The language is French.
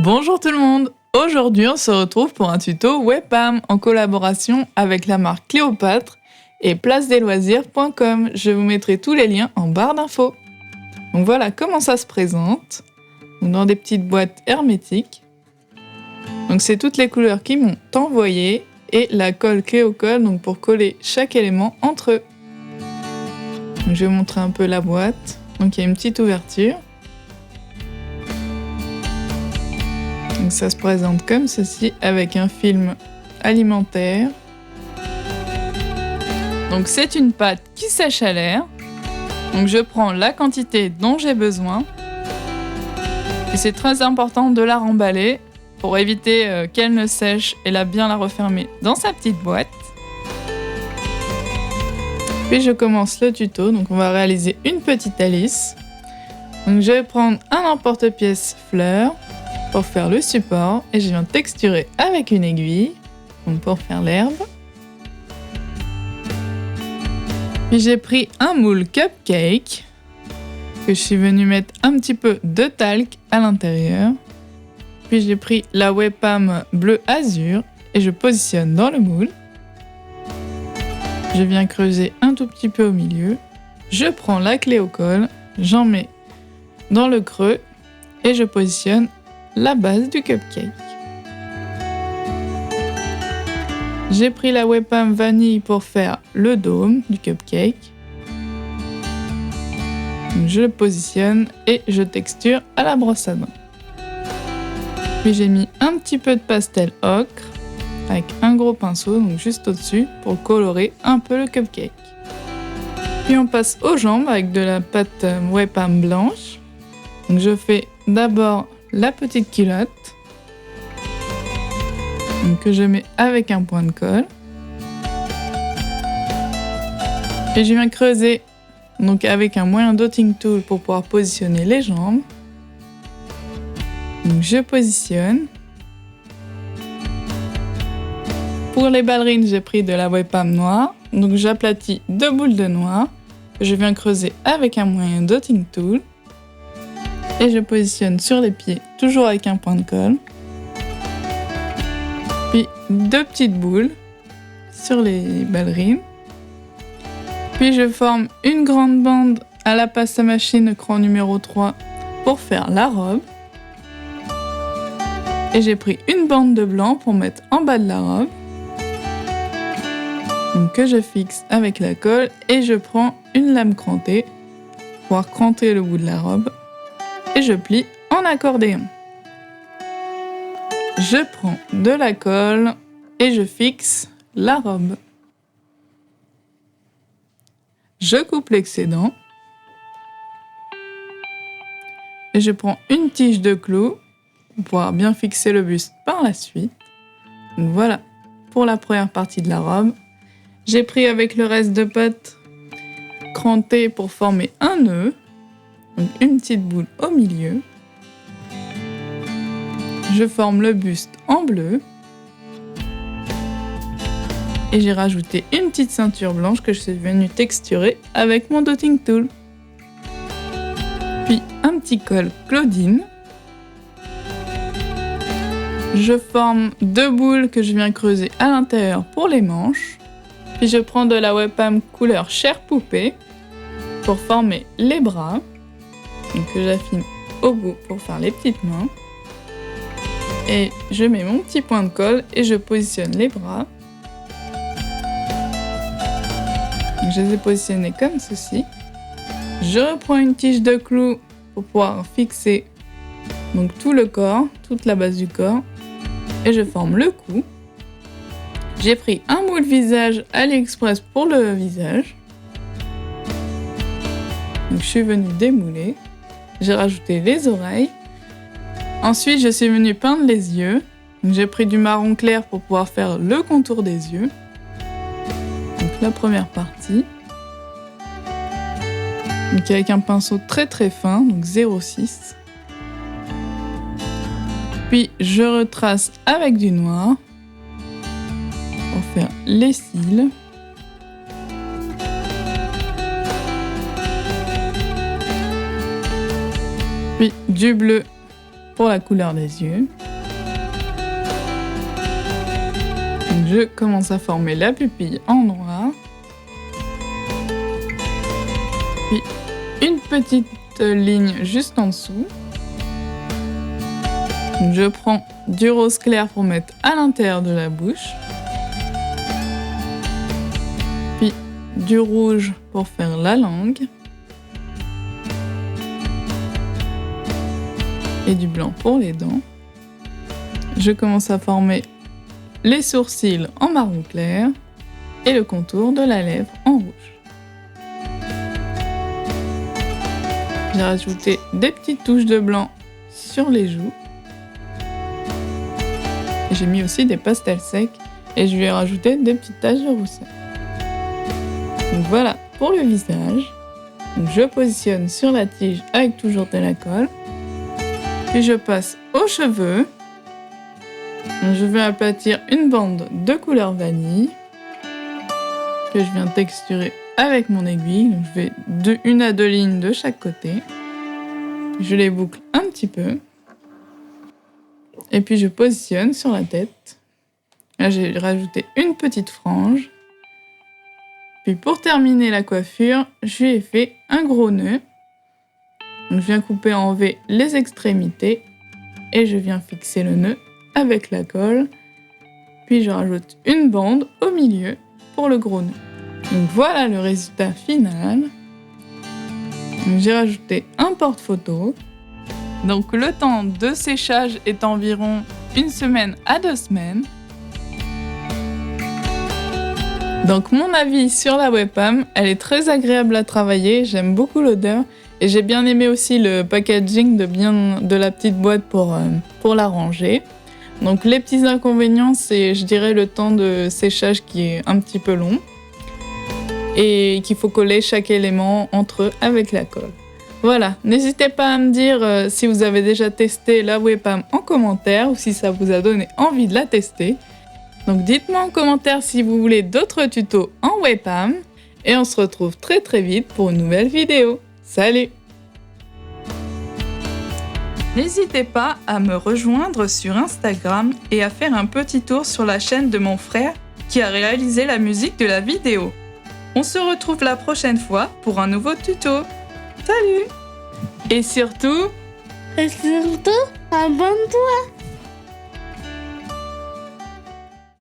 Bonjour tout le monde. Aujourd'hui, on se retrouve pour un tuto webpam en collaboration avec la marque Cléopâtre et placedesloisirs.com. Je vous mettrai tous les liens en barre d'infos. Donc voilà comment ça se présente. Donc dans des petites boîtes hermétiques. Donc c'est toutes les couleurs qui m'ont envoyé et la colle Cléocol donc pour coller chaque élément entre eux. Donc je vais vous montrer un peu la boîte. Donc il y a une petite ouverture. Donc ça se présente comme ceci avec un film alimentaire. Donc c'est une pâte qui sèche à l'air. Donc je prends la quantité dont j'ai besoin. Et c'est très important de la remballer pour éviter qu'elle ne sèche et bien la refermer dans sa petite boîte. Puis je commence le tuto. Donc on va réaliser une petite hélice. Donc je vais prendre un emporte-pièce fleur pour faire le support et je viens texturer avec une aiguille donc pour faire l'herbe. Puis j'ai pris un moule cupcake que je suis venue mettre un petit peu de talc à l'intérieur. Puis j'ai pris la webpam bleu azur et je positionne dans le moule. Je viens creuser un tout petit peu au milieu. Je prends la clé au col, j'en mets dans le creux et je positionne la base du cupcake. J'ai pris la webpam vanille pour faire le dôme du cupcake. Je le positionne et je texture à la brosse à dents. Puis j'ai mis un petit peu de pastel ocre avec un gros pinceau, donc juste au-dessus, pour colorer un peu le cupcake. Puis on passe aux jambes avec de la pâte webpam blanche. Donc je fais d'abord la petite culotte donc que je mets avec un point de colle et je viens creuser donc avec un moyen dotting tool pour pouvoir positionner les jambes. Donc je positionne. Pour les ballerines, j'ai pris de la webpam noire, donc j'aplatis 2 boules de noir que je viens creuser avec un moyen dotting tool. Et je positionne sur les pieds, toujours avec un point de colle. Puis 2 petites boules sur les ballerines. Puis je forme une grande bande à la passe à machine cran numéro 3 pour faire la robe. Et j'ai pris une bande de blanc pour mettre en bas de la robe. Donc que je fixe avec la colle et je prends une lame crantée pour pouvoir cranter le bout de la robe. Et je plie en accordéon. Je prends de la colle et je fixe la robe. Je coupe l'excédent. Et je prends une tige de clou pour pouvoir bien fixer le buste par la suite. Donc voilà pour la première partie de la robe. J'ai pris avec le reste de pâte crantée pour former un nœud. Donc une petite boule au milieu. Je forme le buste en bleu. Et j'ai rajouté une petite ceinture blanche que je suis venue texturer avec mon dotting tool. Puis un petit col Claudine. Je forme 2 boules que je viens creuser à l'intérieur pour les manches. Puis je prends de la webpam couleur chair poupée pour former les bras. Donc que j'affine au bout pour faire les petites mains. Et je mets mon petit point de colle et je positionne les bras. Donc je les ai positionnés comme ceci. Je reprends une tige de clou pour pouvoir fixer donc tout le corps, toute la base du corps. Et je forme le cou. J'ai pris un moule visage AliExpress pour le visage. Donc je suis venue démouler. J'ai rajouté les oreilles. Ensuite, je suis venue peindre les yeux. Donc, j'ai pris du marron clair pour pouvoir faire le contour des yeux. Donc la première partie. Donc avec un pinceau très très fin, donc 0,6. Puis je retrace avec du noir pour faire les cils. Puis du bleu pour la couleur des yeux. Donc, je commence à former la pupille en noir. Puis une petite ligne juste en dessous. Donc, je prends du rose clair pour mettre à l'intérieur de la bouche. Puis du rouge pour faire la langue. Et du blanc pour les dents. Je commence à former les sourcils en marron clair et le contour de la lèvre en rouge. J'ai rajouté des petites touches de blanc sur les joues. J'ai mis aussi des pastels secs et je lui ai rajouté des petites taches de rousseur. Donc voilà pour le visage. Donc je positionne sur la tige avec toujours de la colle. Puis je passe aux cheveux. Donc je vais aplatir une bande de couleur vanille que je viens texturer avec mon aiguille. Donc je fais une à deux lignes de chaque côté. Je les boucle un petit peu. Et puis je positionne sur la tête. Là j'ai rajouté une petite frange. Puis pour terminer la coiffure, je lui ai fait un gros nœud. Donc je viens couper en V les extrémités et je viens fixer le nœud avec la colle. Puis je rajoute une bande au milieu pour le gros nœud. Donc voilà le résultat final. Donc j'ai rajouté un porte-photo. Donc le temps de séchage est environ 1 semaine à 2 semaines. Donc mon avis sur la webcam, elle est très agréable à travailler, j'aime beaucoup l'odeur et j'ai bien aimé aussi le packaging de la petite boîte pour la ranger. Donc les petits inconvénients, c'est je dirais le temps de séchage qui est un petit peu long et qu'il faut coller chaque élément entre eux avec la colle. Voilà, n'hésitez pas à me dire si vous avez déjà testé la webcam en commentaire ou si ça vous a donné envie de la tester. Donc dites-moi en commentaire si vous voulez d'autres tutos en webcam et on se retrouve très très vite pour une nouvelle vidéo. Salut! N'hésitez pas à me rejoindre sur Instagram et à faire un petit tour sur la chaîne de mon frère qui a réalisé la musique de la vidéo. On se retrouve la prochaine fois pour un nouveau tuto. Salut! Et surtout, abonne-toi!